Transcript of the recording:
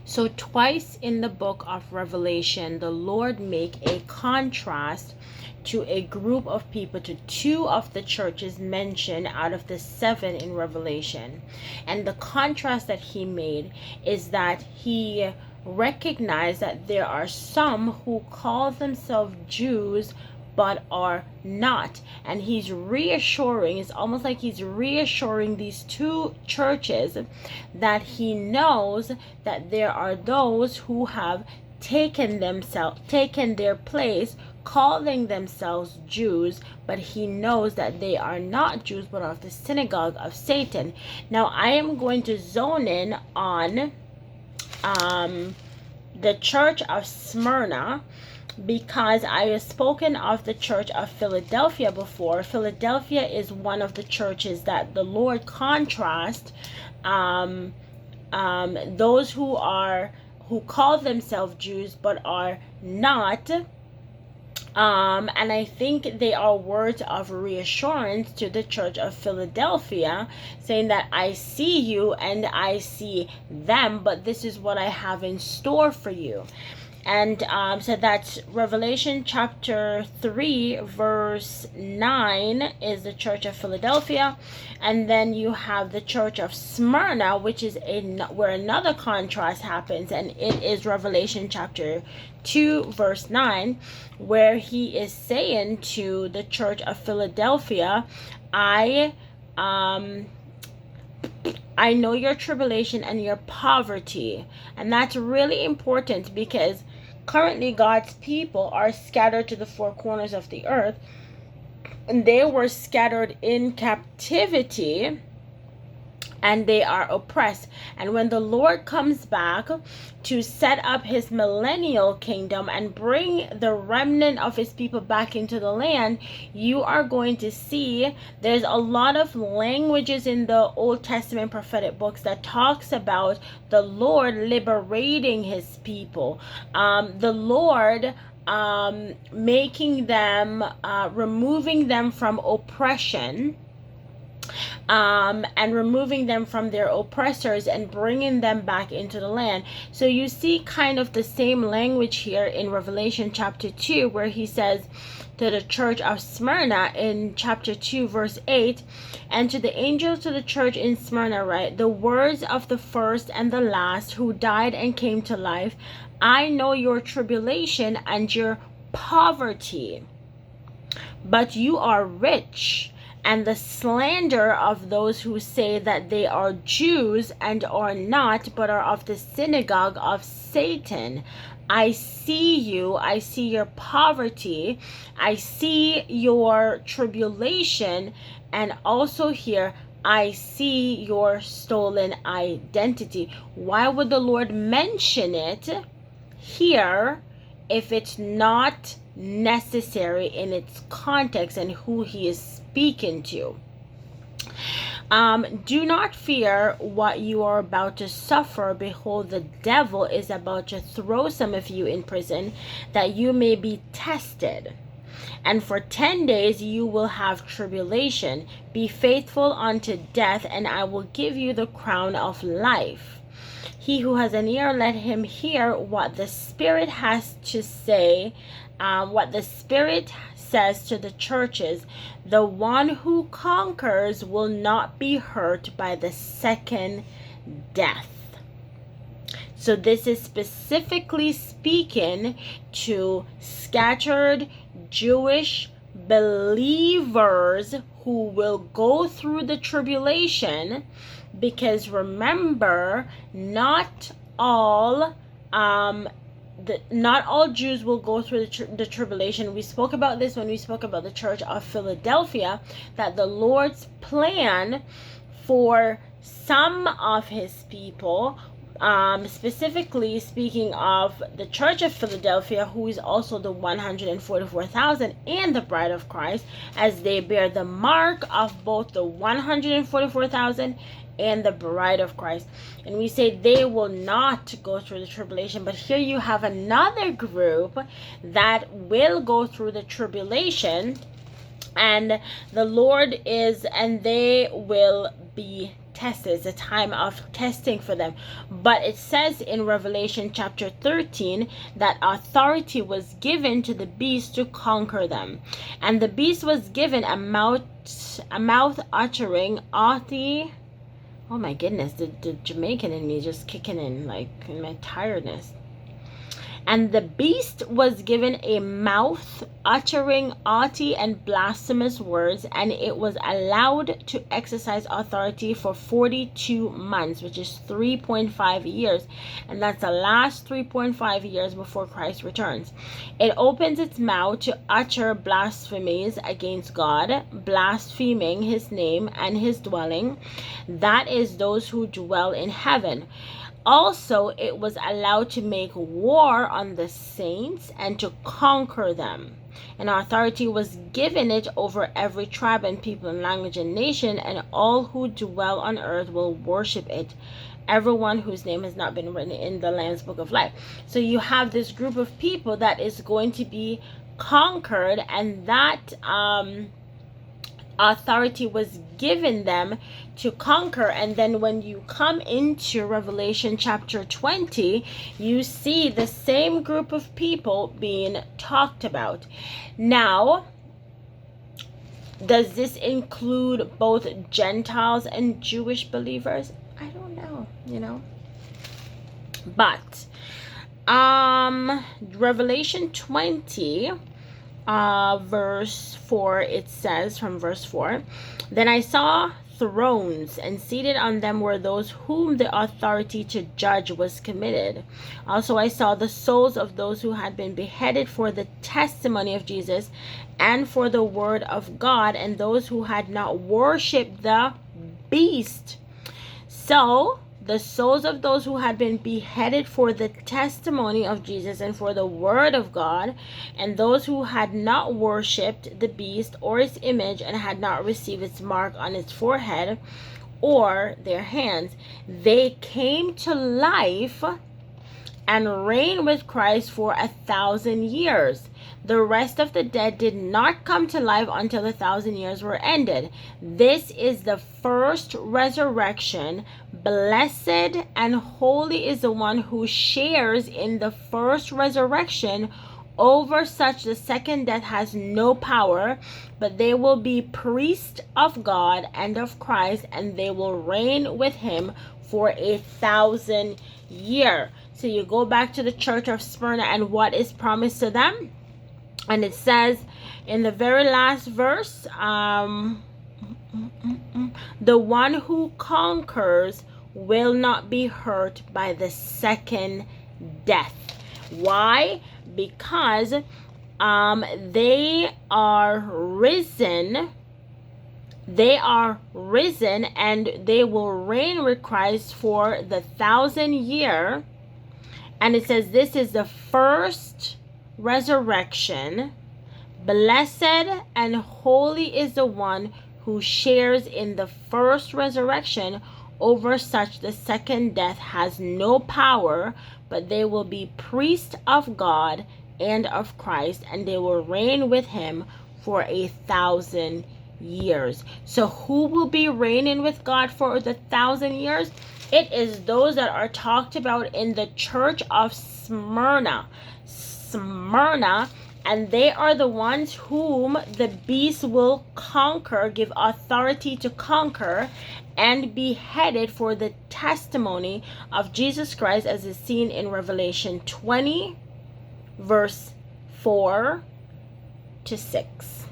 So twice in the book of Revelation, the Lord make a contrast to a group of people, to two of the churches mentioned out of the seven in Revelation. And the contrast that he made is that he recognized that there are some who call themselves Jews but are not. And he's reassuring, it's almost like he's reassuring these two churches that he knows that there are those who have taken their place, calling themselves Jews, but he knows that they are not Jews but of the synagogue of Satan. Now I am going to zone in on the church of Smyrna, because I have spoken of the church of Philadelphia before. Philadelphia is one of the churches that the Lord contrasts those who call themselves Jews but are not. And I think they are words of reassurance to the church of Philadelphia, saying that I see you and I see them, but this is what I have in store for you. And so that's Revelation chapter 3 verse 9 is the church of Philadelphia. And then you have the church of Smyrna, which is where another contrast happens, and it is Revelation chapter 2 verse 9, where he is saying to the church of Philadelphia, I know your tribulation and your poverty. And that's really important, because currently God's people are scattered to the four corners of the earth, and they were scattered in captivity, and they are oppressed. And when the Lord comes back to set up his millennial kingdom and bring the remnant of his people back into the land, you are going to see there's a lot of languages in the Old Testament prophetic books that talks about the Lord liberating his people, the Lord making them, removing them from oppression, and removing them from their oppressors and bringing them back into the land. So you see kind of the same language here in Revelation chapter 2, where he says to the church of Smyrna in chapter 2 verse 8, and to the angel to the church in Smyrna write, the words of the first and the last who died and came to life. I know your tribulation and your poverty, but you are rich, and the slander of those who say that they are Jews and are not, but are of the synagogue of Satan. I see you, I see your poverty, I see your tribulation, and also here, I see your stolen identity. Why would the Lord mention it here if it's not necessary in its context and who he is speaking to? Do not fear what you are about to suffer. Behold, the devil is about to throw some of you in prison, that you may be tested. And for 10 days you will have tribulation. Be faithful unto death, and I will give you the crown of life. He who has an ear, let him hear what the Spirit has to say, what the Spirit says to the churches. The one who conquers will not be hurt by the second death. So this is specifically speaking to scattered Jewish believers who will go through the tribulation, because remember, not all Jews will go through the tribulation. We spoke about this when we spoke about the church of Philadelphia, that the Lord's plan for some of his people, specifically speaking of the church of Philadelphia, who is also the 144,000 and the bride of Christ, as they bear the mark of both the 144,000 and the bride of Christ. And we say they will not go through the tribulation, but here you have another group that will go through the tribulation, and the Lord is, and they will be tested. It's a time of testing for them. But it says in Revelation chapter 13 that authority was given to the beast to conquer them. And the beast was given a mouth uttering authority. Oh my goodness, the Jamaican in me just kicking in, like in my tiredness. And the beast was given a mouth uttering haughty and blasphemous words, and it was allowed to exercise authority for 42 months, which is 3.5 years. And that's the last 3.5 years before Christ returns. It opens its mouth to utter blasphemies against God, blaspheming his name and his dwelling, that is, those who dwell in heaven. Also, it was allowed to make war on the saints and to conquer them. And authority was given it over every tribe and people and language and nation, and all who dwell on earth will worship it, everyone whose name has not been written in the Lamb's Book of Life. So you have this group of people that is going to be conquered, and that authority was given them to conquer. And then when you come into Revelation chapter 20, you see the same group of people being talked about. Now, does this include both Gentiles and Jewish believers? I don't know, but Revelation 20 verse 4, it says, from verse 4, then I saw thrones, and seated on them were those whom the authority to judge was committed. Also I saw the souls of those who had been beheaded for the testimony of Jesus and for the word of God, and those who had not worshipped the beast. So the souls of those who had been beheaded for the testimony of Jesus and for the word of God, and those who had not worshipped the beast or its image and had not received its mark on its forehead or their hands, they came to life and reigned with Christ for 1,000 years. The rest of the dead did not come to life until the 1,000 years were ended. This is the first resurrection. Blessed and holy is the one who shares in the first resurrection. Over such the second death has no power, but they will be priests of God and of Christ, and they will reign with him for 1,000 years. So you go back to the church of Smyrna and what is promised to them. And it says in the very last verse, the one who conquers will not be hurt by the second death. Why? Because they are risen. They are risen, and they will reign with Christ for the 1,000 years. And it says this is the first resurrection. Blessed and holy is the one who shares in the first resurrection. Over such the second death has no power, but they will be priests of God and of Christ, and they will reign with him for 1,000 years. So who will be reigning with God for the 1,000 years? It is those that are talked about in the church of Smyrna, and they are the ones whom the beast will conquer, give authority to conquer, and be headed for the testimony of Jesus Christ, as is seen in Revelation 20 verse 4 to 6.